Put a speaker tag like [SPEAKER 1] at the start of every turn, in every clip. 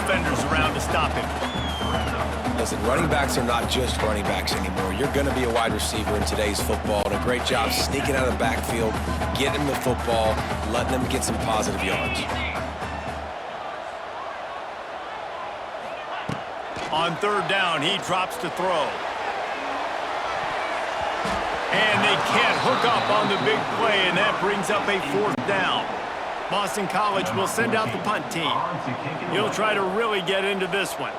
[SPEAKER 1] defenders around to stop him.
[SPEAKER 2] Listen, running backs are not just running backs anymore. You're going to be a wide receiver in today's football. And a great job sneaking out of the backfield, getting them the football, letting them get some positive yards.
[SPEAKER 1] On third down, he drops to throw. And they can't hook up on the big play, and that brings up a fourth down. Boston College will send out the punt team. He'll try to really get into this one.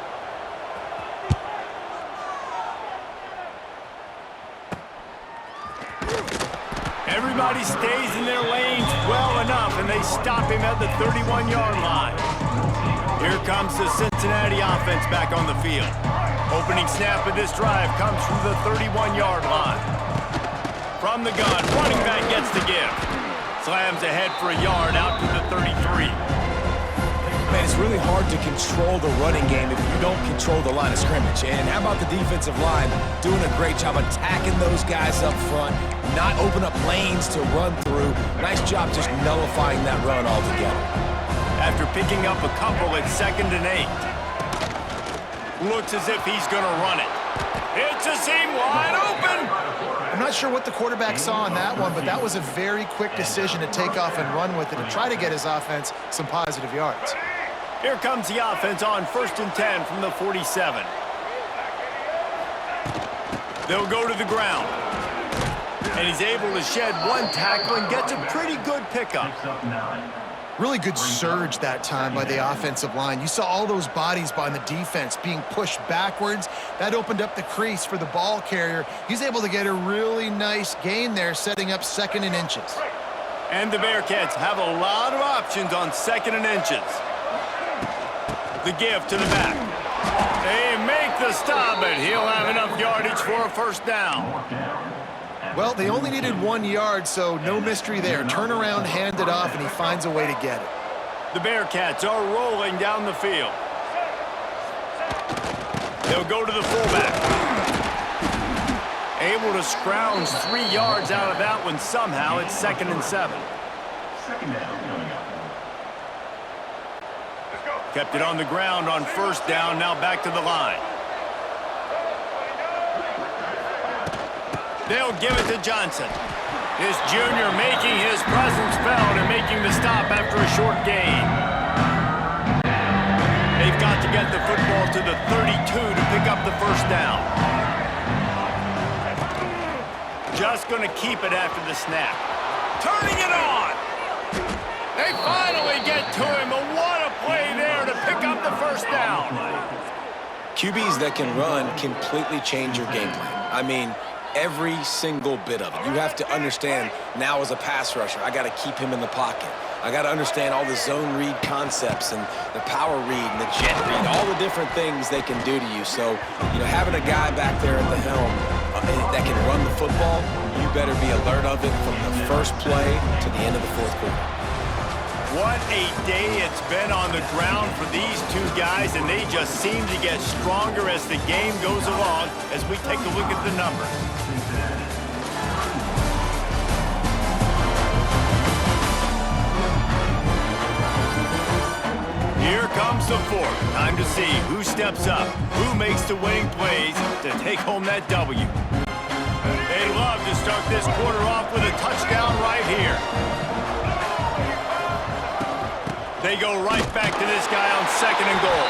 [SPEAKER 1] Everybody stays in their lanes well enough, and they stop him at the 31-yard line. Here comes the Cincinnati offense back on the field. Opening snap of this drive comes from the 31-yard line. From the gun, running back gets the give. Slams ahead for a yard out to the 33.
[SPEAKER 2] Man, it's really hard to control the running game if you don't control the line of scrimmage. And how about the defensive line doing a great job attacking those guys up front, not open up lanes to run through. Nice job just nullifying that run altogether.
[SPEAKER 1] After picking up a couple at 2nd and 8. Looks as if he's going to run it. It's a seam wide open.
[SPEAKER 3] I'm not sure what the quarterback saw on that one, but that was a very quick decision to take off and run with it and try to get his offense some positive yards.
[SPEAKER 1] Here comes the offense on 1st and 10 from the 47. They'll go to the ground. And he's able to shed one tackle and gets a pretty good pickup.
[SPEAKER 3] Really good surge that time by the offensive line. You saw all those bodies by the defense being pushed backwards. That opened up the crease for the ball carrier. He's able to get a really nice gain there, setting up 2nd and inches.
[SPEAKER 1] And the Bearcats have a lot of options on 2nd and inches. The give to the back. They make the stop, but he'll have enough yardage for a first down.
[SPEAKER 3] Well, they only needed 1 yard, so no mystery there. Turn around, hand it off, and he finds a way to get it.
[SPEAKER 1] The Bearcats are rolling down the field. They'll go to the fullback. Able to scrounge 3 yards out of that one somehow. It's 2nd and 7. Kept it on the ground on 1st down, now back to the line. They'll give it to Johnson. This junior making his presence felt and making the stop after a short gain. They've got to get the football to the 32 to pick up the first down. Just going to keep it after the snap. Turning it on! They finally get to him, and what a play there to pick up the first down.
[SPEAKER 2] QBs that can run completely change your game plan. I mean, every single bit of it. You have to understand now as a pass rusher, I got to keep him in the pocket. I got to understand all the zone read concepts and the power read and the jet read, all the different things they can do to you. So, you know, having a guy back there at the helm that can run the football, you better be alert of it from the first play to the end of the 4th quarter.
[SPEAKER 1] What a day it's been on the ground for these two guys, and they just seem to get stronger as the game goes along as we take a look at the numbers. Here comes the 4th. Time to see who steps up, who makes the winning plays to take home that W. They'd love to start this quarter off with a touchdown right here. They go right back to this guy on 2nd and goal.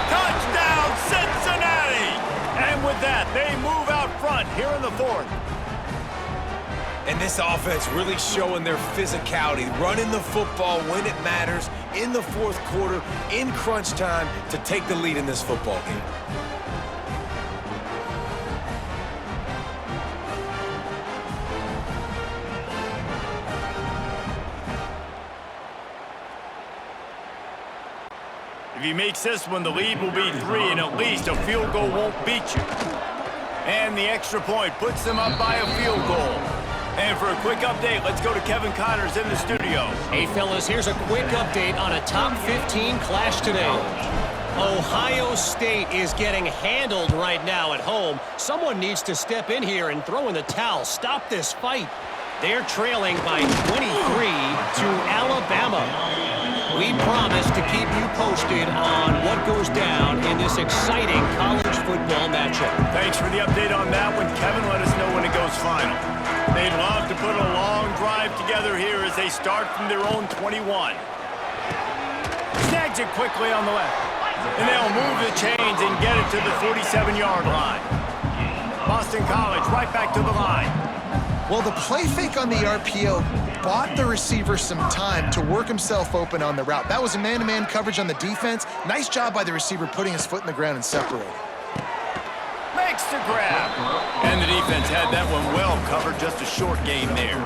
[SPEAKER 1] Touchdown, Cincinnati! And with that, they move out front here in the 4th.
[SPEAKER 2] And this offense really showing their physicality, running the football when it matters, in the 4th quarter, in crunch time, to take the lead in this football game.
[SPEAKER 1] If he makes this one, the lead will be 3, and at least a field goal won't beat you. And the extra point puts them up by a field goal. And for a quick update, let's go to Kevin Connors in the studio.
[SPEAKER 4] Hey, fellas, here's a quick update on a top 15 clash today. Ohio State is getting handled right now at home. Someone needs to step in here and throw in the towel. Stop this fight. They're trailing by 23 to Alabama. We promise to keep you posted on what goes down in this exciting college football matchup.
[SPEAKER 1] Thanks for the update on that one, Kevin. Let us know when it goes final. They'd love to put a long drive together here as they start from their own 21. Snags it quickly on the left. And they'll move the chains and get it to the 47-yard line. Boston College right back to the line.
[SPEAKER 3] Well, the play fake on the RPO bought the receiver some time to work himself open on the route. That was a man-to-man coverage on the defense. Nice job by the receiver putting his foot in the ground and separating.
[SPEAKER 1] Makes the grab. And the defense had that one well covered. Just a short gain there.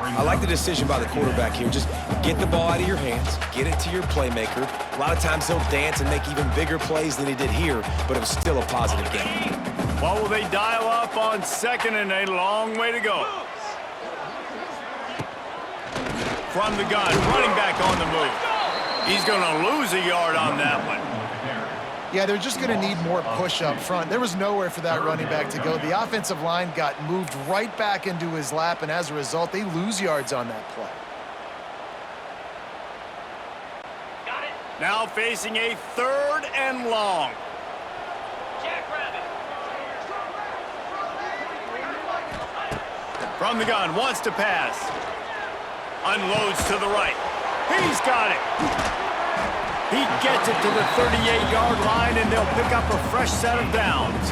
[SPEAKER 2] I like the decision by the quarterback here. Just get the ball out of your hands, get it to your playmaker. A lot of times he'll dance and make even bigger plays than he did here, but it was still a positive game.
[SPEAKER 1] What will they dial up on second and a long way to go? From the gun, running back on the move. He's going to lose a yard on that one.
[SPEAKER 3] Yeah, they're just going to need more push up front. There was nowhere for that running back to go. The offensive line got moved right back into his lap, and as a result, they lose yards on that play.
[SPEAKER 1] Now facing a 3rd and long. From the gun, wants to pass. Unloads to the right. He's got it. He gets it to the 38-yard line, and they'll pick up a fresh set of downs.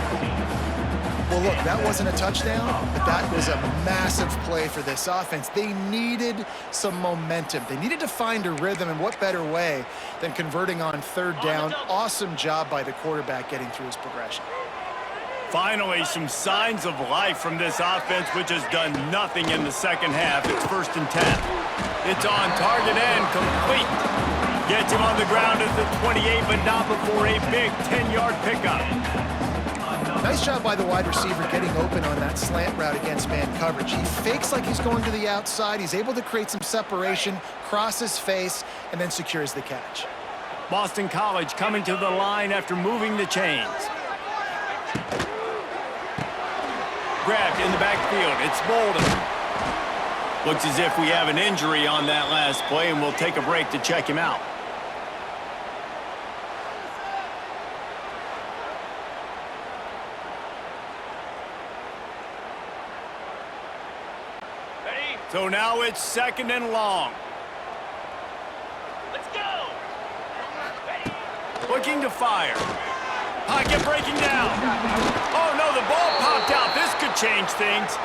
[SPEAKER 3] Well, look, that wasn't a touchdown, but that was a massive play for this offense. They needed some momentum. They needed to find a rhythm, and what better way than converting on 3rd down. Awesome job by the quarterback getting through his progression.
[SPEAKER 1] Finally, some signs of life from this offense, which has done nothing in the second half. It's 1st and 10. It's on target and complete. Gets him on the ground at the 28, but not before a big 10-yard pickup.
[SPEAKER 3] Nice job by the wide receiver getting open on that slant route against man coverage. He fakes like he's going to the outside. He's able to create some separation, cross his face, and then secures the catch.
[SPEAKER 1] Boston College coming to the line after moving the chains. Grabbed in the backfield. It's Bolden. Looks as if we have an injury on that last play, and we'll take a break to check him out. Ready? So now it's 2nd and long. Let's go. Ready? Looking to fire. Pocket breaking down. Oh, no, the ball popped out. This could change things.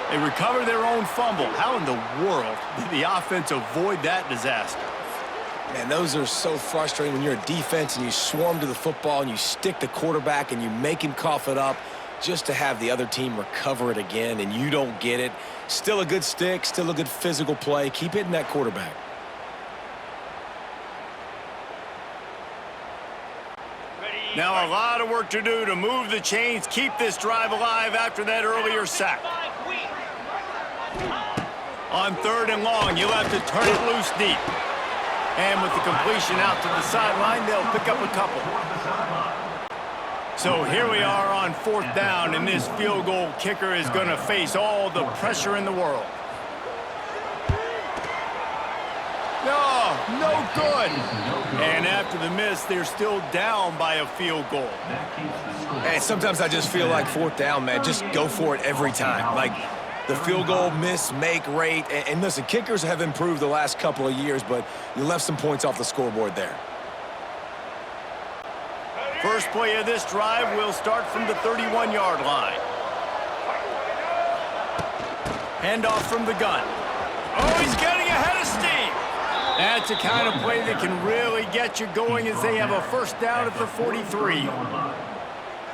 [SPEAKER 1] They recover their own fumble. How in the world did the offense avoid that disaster?
[SPEAKER 2] Man, those are so frustrating when you're a defense and you swarm to the football and you stick the quarterback and you make him cough it up just to have the other team recover it again and you don't get it. Still a good stick, still a good physical play. Keep hitting that quarterback.
[SPEAKER 1] Now a lot of work to do to move the chains, keep this drive alive after that earlier sack. On 3rd and long, you'll have to turn it loose deep. And with the completion out to the sideline, they'll pick up a couple. So here we are on 4th down, and this field goal kicker is going to face all the pressure in the world. No, no good. And after the miss, they're still down by a field goal.
[SPEAKER 2] Hey, sometimes I just feel like 4th down, man. Just go for it every time. Like the field goal miss-make rate. And listen, kickers have improved the last couple of years, but you left some points off the scoreboard there.
[SPEAKER 1] First play of this drive will start from the 31-yard line. Handoff from the gun. Oh, he's getting ahead of steam. That's a kind of play that can really get you going as they have a 1st down at the 43.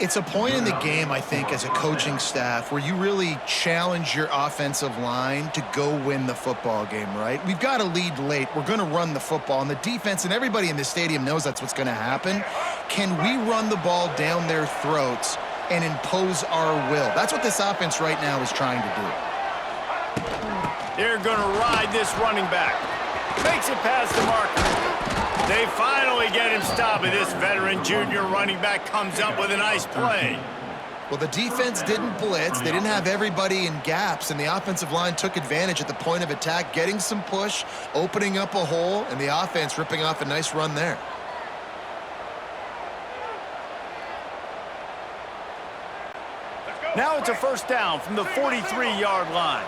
[SPEAKER 3] It's a point in the game, I think, as a coaching staff where you really challenge your offensive line to go win the football game, right? We've got a lead late. We're going to run the football, and the defense and everybody in the stadium knows that's what's going to happen. Can we run the ball down their throats and impose our will? That's what this offense right now is trying to do.
[SPEAKER 1] They're going to ride this running back. Makes it past the marker. They finally get him stopped, and this veteran junior running back comes up with a nice play.
[SPEAKER 3] Well, the defense didn't blitz. They didn't have everybody in gaps, and the offensive line took advantage at the point of attack, getting some push, opening up a hole, and the offense ripping off a nice run there.
[SPEAKER 1] Now it's a first down from the 43-yard line.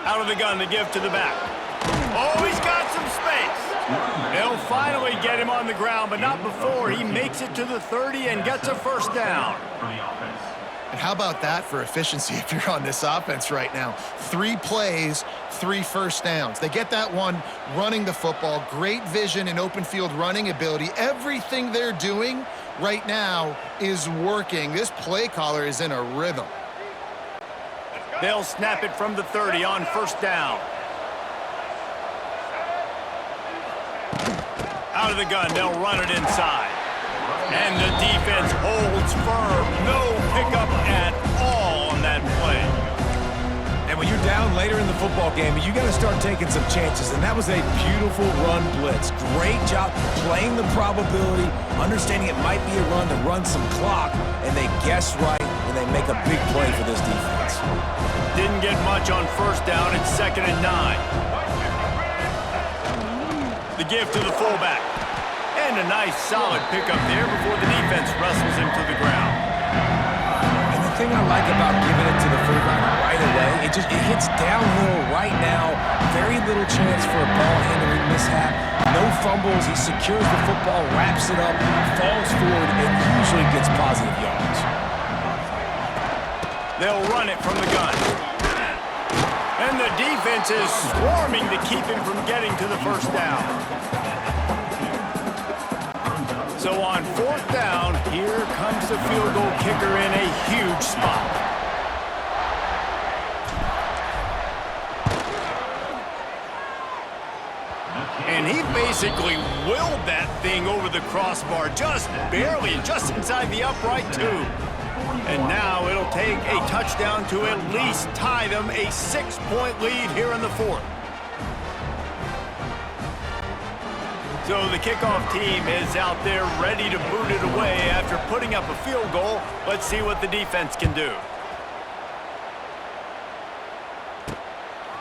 [SPEAKER 1] Out of the gun to give to the back. Oh, he's got some space. They'll finally get him on the ground, but not before he makes it to the 30 and gets a first down.
[SPEAKER 3] And how about that for efficiency if you're on this offense right now? 3 plays, 3 first downs. They get that one running the football, great vision and open field running ability. Everything they're doing right now is working. This play caller is in a rhythm.
[SPEAKER 1] They'll snap it from the 30 on first down. Out of the gun, they'll run it inside. And the defense holds firm. No pickup at all on that play.
[SPEAKER 2] And when you're down later in the football game, you got to start taking some chances. And that was a beautiful run blitz. Great job playing the probability, understanding it might be a run to run some clock, and they guess right, and they make a big play for this defense.
[SPEAKER 1] Didn't get much on first down. It's 2nd and 9. The give to the fullback. And a nice solid pickup there before the defense wrestles him to the ground.
[SPEAKER 2] And the thing I like about giving it to the fullback right away, it hits downhill right now. Very little chance for a ball handling mishap. No fumbles. He secures the football, wraps it up, falls forward, and usually gets positive yards.
[SPEAKER 1] They'll run it from the gun. And the defense is swarming to keep him from getting to the first down. So on 4th down, here comes the field goal kicker in a huge spot. And he basically willed that thing over the crossbar, just barely, just inside the upright tube. And now it'll take a touchdown to at least tie them a 6-point lead here in the 4th. So the kickoff team is out there ready to boot it away after putting up a field goal. Let's see what the defense can do.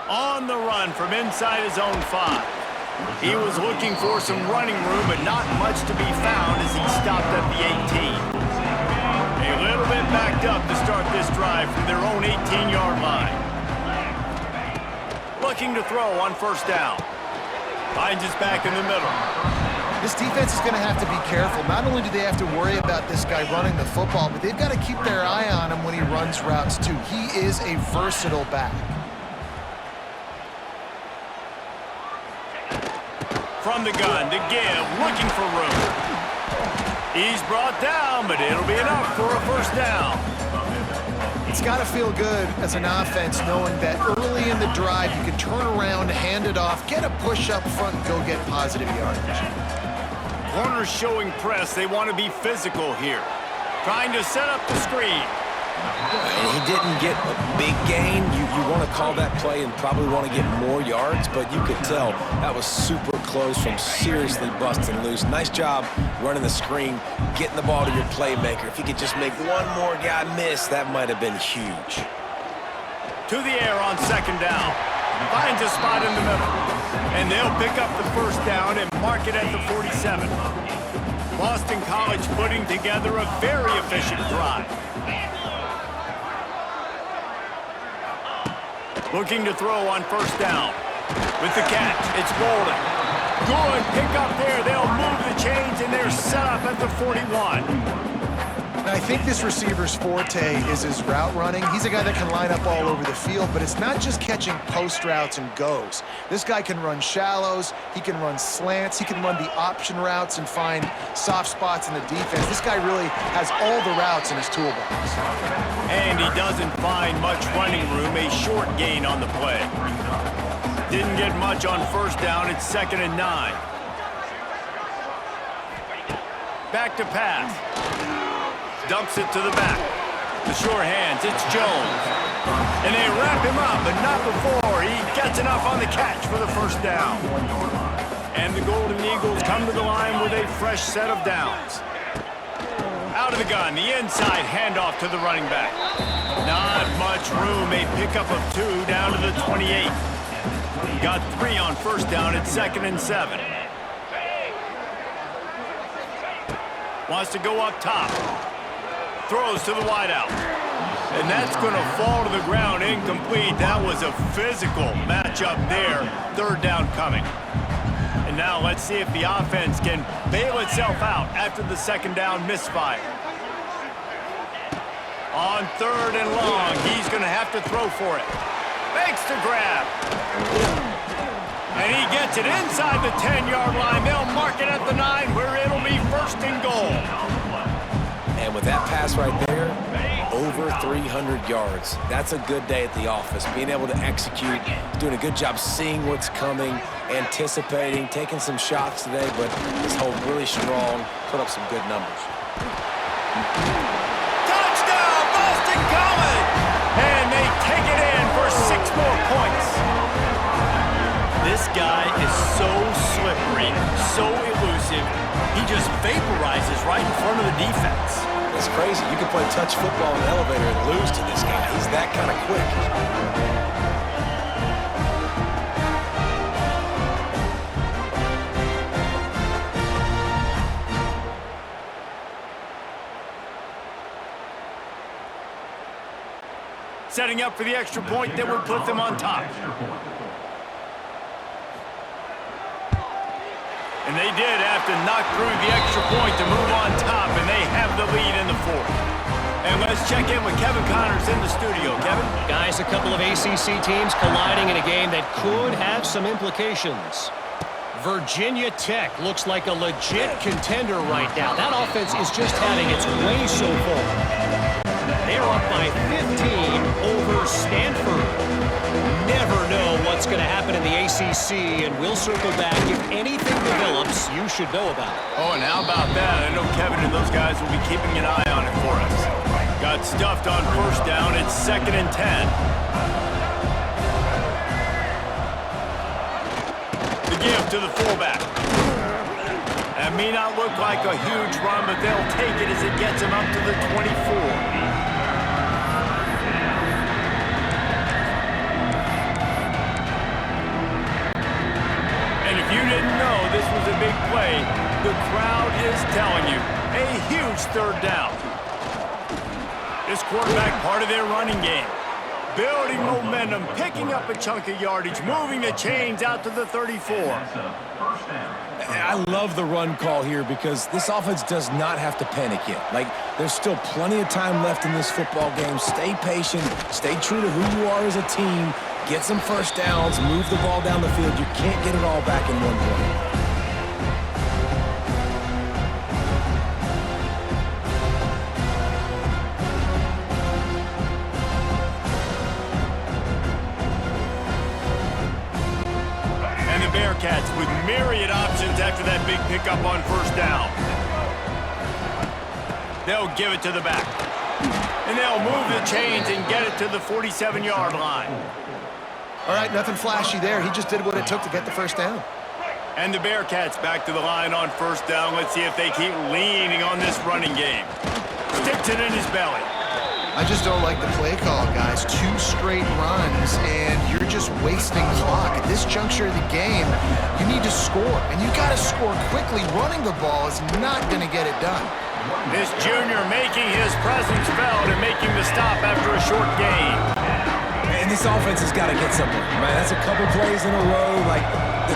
[SPEAKER 1] On the run from inside his own 5. He was looking for some running room, but not much to be found as he stopped at the 18. A little bit backed up to start this drive from their own 18-yard line. Looking to throw on first down. Finds his back in the middle.
[SPEAKER 3] This defense is going to have to be careful. Not only do they have to worry about this guy running the football, but they've got to keep their eye on him when he runs routes too. He is a versatile back.
[SPEAKER 1] From the gun to give, looking for room. He's brought down, but it'll be enough for a first down.
[SPEAKER 3] It's got to feel good as an offense knowing that early in the drive you can turn around, hand it off, get a push up front, and go get positive yardage.
[SPEAKER 1] Corners showing press. They want to be physical here. Trying to set up the screen.
[SPEAKER 2] And he didn't get a big gain. You want to call that play and probably want to get more yards, but you could tell that was super close from seriously busting loose. Nice job running the screen, getting the ball to your playmaker. If you could just make one more guy miss, that might have been huge.
[SPEAKER 1] To the air on 2nd down. Finds a spot in the middle. And they'll pick up the first down and mark it at the 47. Boston College putting together a very efficient drive. Looking to throw on first down. With the catch, it's Bolden. Good pick up there. They'll move the chains, and they're set up at the 41.
[SPEAKER 3] Now, I think this receiver's forte is his route running. He's a guy that can line up all over the field, but it's not just catching post routes and goes. This guy can run shallows, he can run slants, he can run the option routes and find soft spots in the defense. This guy really has all the routes in his toolbox.
[SPEAKER 1] And he doesn't find much running room, a short gain on the play. Didn't get much on first down, it's 2nd and 9. Back to pass. Dumps it to the back. The sure hands, it's Jones. And they wrap him up, but not before he gets enough on the catch for the first down. And the Golden Eagles come to the line with a fresh set of downs. Out of the gun, the inside handoff to the running back. Not much room, a pickup of 2 down to the 28. Got 3 on first down at 2nd and 7. Wants to go up top. Throws to the wideout. And that's going to fall to the ground incomplete. That was a physical matchup there. 3rd down coming. And now let's see if the offense can bail itself out after the 2nd down misfire. On 3rd and long, he's going to have to throw for it. Makes the grab. And he gets it inside the 10-yard line. They'll mark it at the 9 where it'll be 1st and goal.
[SPEAKER 2] And with that pass right there, over 300 yards. That's a good day at the office. Being able to execute, doing a good job seeing what's coming, anticipating, taking some shots today, but this hold really strong, put up some good numbers.
[SPEAKER 1] Touchdown, Boston College! And they take it in for 6 more points. This guy is so slippery, so elusive. He just vaporizes right in front of the defense.
[SPEAKER 2] It's crazy. You can play touch football in the elevator and lose to this guy. He's that kind of quick.
[SPEAKER 1] Setting up for the extra point that would put them on top. And they did have to knock through the extra point to move on top, and they have the lead in the 4th. And let's check in with Kevin Connors in the studio. Kevin?
[SPEAKER 4] Guys, a couple of ACC teams colliding in a game that could have some implications. Virginia Tech looks like a legit contender right now. That offense is just having its way so far. They're up by 15 over Stanford. Never know what's going to happen in the ACC, and we'll circle back. If anything develops, you should know about it.
[SPEAKER 1] Oh, and how about that? I know Kevin and those guys will be keeping an eye on it for us. Got stuffed on first down. It's 2nd and 10. The give to the fullback. That may not look like a huge run, but they'll take it as it gets them up to the 24. You didn't know this was a big play. The crowd is telling you. A huge 3rd down. This quarterback part of their running game. Building momentum, picking up a chunk of yardage, moving the chains out to the 34.
[SPEAKER 2] I love the run call here because this offense does not have to panic yet. Like, there's still plenty of time left in this football game. Stay patient. Stay true to who you are as a team. Get some first downs, move the ball down the field. You can't get it all back in one play.
[SPEAKER 1] And the Bearcats with myriad options after that big pickup on first down. They'll give it to the back. And they'll move the chains and get it to the 47-yard line.
[SPEAKER 3] All right, nothing flashy there. He just did what it took to get the first down.
[SPEAKER 1] And the Bearcats back to the line on first down. Let's see if they keep leaning on this running game. Sticks it in his belly.
[SPEAKER 3] I just don't like the play call, guys. 2 straight runs, and you're just wasting clock. At this juncture of the game, you need to score, and you got to score quickly. Running the ball is not going to get it done.
[SPEAKER 1] This junior making his presence felt and making the stop after a short gain.
[SPEAKER 2] And this offense has got to get something, man. That's a couple plays in a row. Like,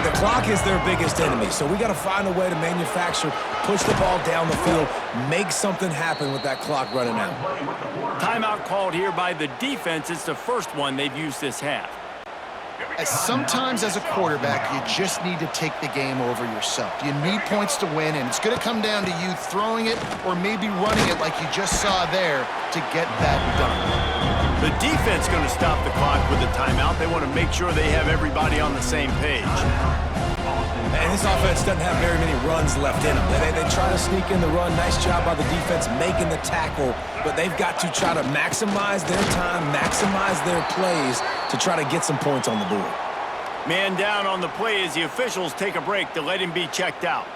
[SPEAKER 2] the clock is their biggest enemy. So we got to find a way to manufacture, push the ball down the field, make something happen with that clock running out.
[SPEAKER 1] Timeout called here by the defense. It's the first one they've used this half.
[SPEAKER 3] Sometimes as a quarterback, you just need to take the game over yourself. You need points to win, and it's going to come down to you throwing it or maybe running it like you just saw there to get that done.
[SPEAKER 1] The defense going to stop the clock with a timeout. They want to make sure they have everybody on the same page.
[SPEAKER 2] And this offense doesn't have very many runs left in them. They try to sneak in the run. Nice job by the defense making the tackle, but they've got to try to maximize their time, maximize their plays to try to get some points on the board.
[SPEAKER 1] Man down on the play as the officials take a break to let him be checked out.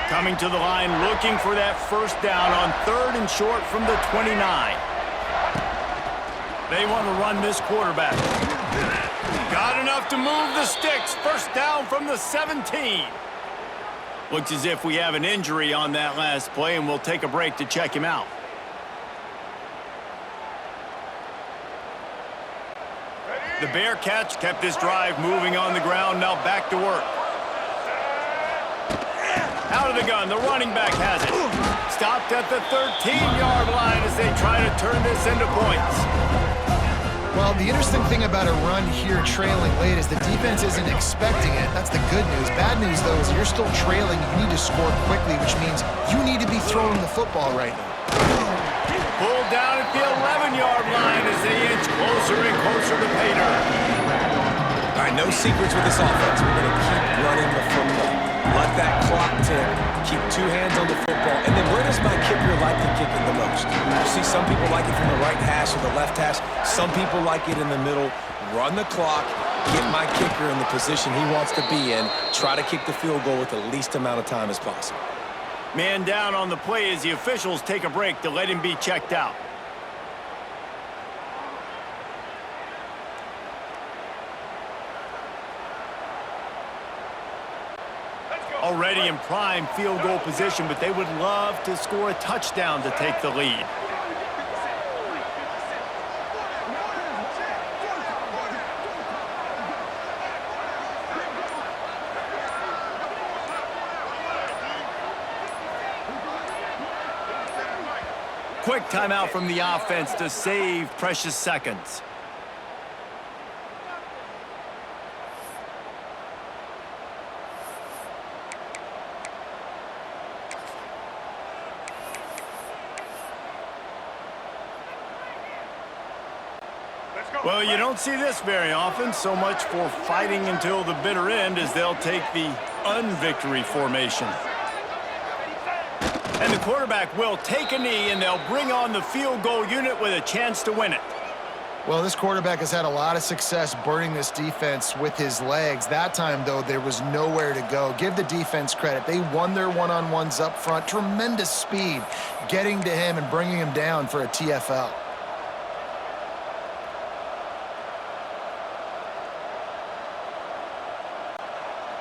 [SPEAKER 1] Coming to the line, looking for that first down on 3rd and short from the 29. They want to run this quarterback. Got enough to move the sticks. First down from the 17. Looks as if we have an injury on that last play, and we'll take a break to check him out. The Bearcats kept this drive moving on the ground. Now back to work. Out of the gun, the running back has it. Stopped at the 13-yard line as they try to turn this into points.
[SPEAKER 3] Well, the interesting thing about a run here trailing late is the defense isn't expecting it. That's the good news. Bad news, though, is you're still trailing. You need to score quickly, which means you need to be throwing the football right now.
[SPEAKER 1] Pulled down at the 11-yard line as they inch closer and closer to pay dirt.
[SPEAKER 2] All right, no secrets with this offense. We're going to keep running the football. Let that clock tick. Keep 2 hands on the football. And then where does my kicker like to kick it the most? You see some people like it from the right hash or the left hash. Some people like it in the middle. Run the clock. Get my kicker in the position he wants to be in. Try to kick the field goal with the least amount of time as possible.
[SPEAKER 1] Man down on the play as the officials take a break to let him be checked out. Already in prime field goal position, but they would love to score a touchdown to take the lead. Quick timeout from the offense to save precious seconds. Well, you don't see this very often. So much for fighting until the bitter end as they'll take the unvictory formation. And the quarterback will take a knee, and they'll bring on the field goal unit with a chance to win it.
[SPEAKER 3] Well, this quarterback has had a lot of success burning this defense with his legs. That time, though, there was nowhere to go. Give the defense credit. They won their one-on-ones up front. Tremendous speed getting to him and bringing him down for a TFL.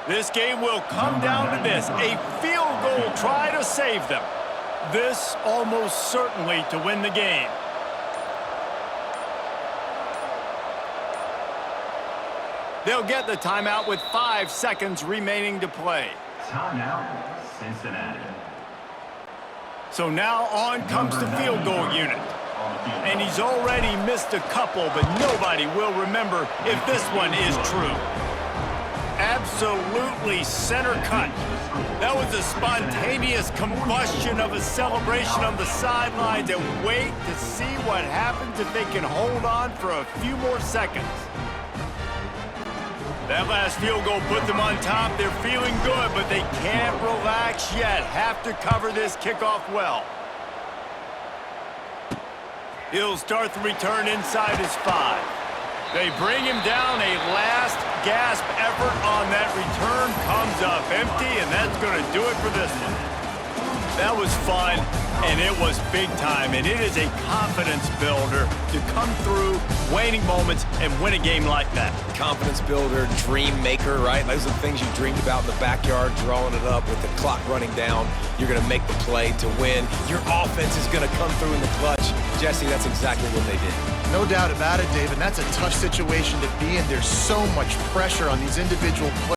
[SPEAKER 1] This game will come down to this, a field goal try to save them. This almost certainly to win the game. They'll get the timeout with 5 seconds remaining to play.
[SPEAKER 5] Timeout, Cincinnati.
[SPEAKER 1] So now on comes the field goal unit. And he's already missed a couple, but nobody will remember if this one is true. Absolutely center cut. That was a spontaneous combustion of a celebration on the sidelines, and wait to see what happens if they can hold on for a few more seconds. That last field goal put them on top. They're feeling good, but they can't relax yet. Have to cover this kickoff well. He'll start the return inside his 5. They bring him down. A last gasp effort on that return comes up empty, and that's going to do it for this one. That was fun, and it was big time, and it is a confidence builder to come through waning moments and win a game like that.
[SPEAKER 2] Confidence builder, dream maker, right? Those are the things you dreamed about in the backyard, drawing it up with the clock running down. You're going to make the play to win. Your offense is going to come through in the clutch. Jesse, that's exactly what they did.
[SPEAKER 3] No doubt about it, David. That's a tough situation to be in. There's so much pressure on these individual players.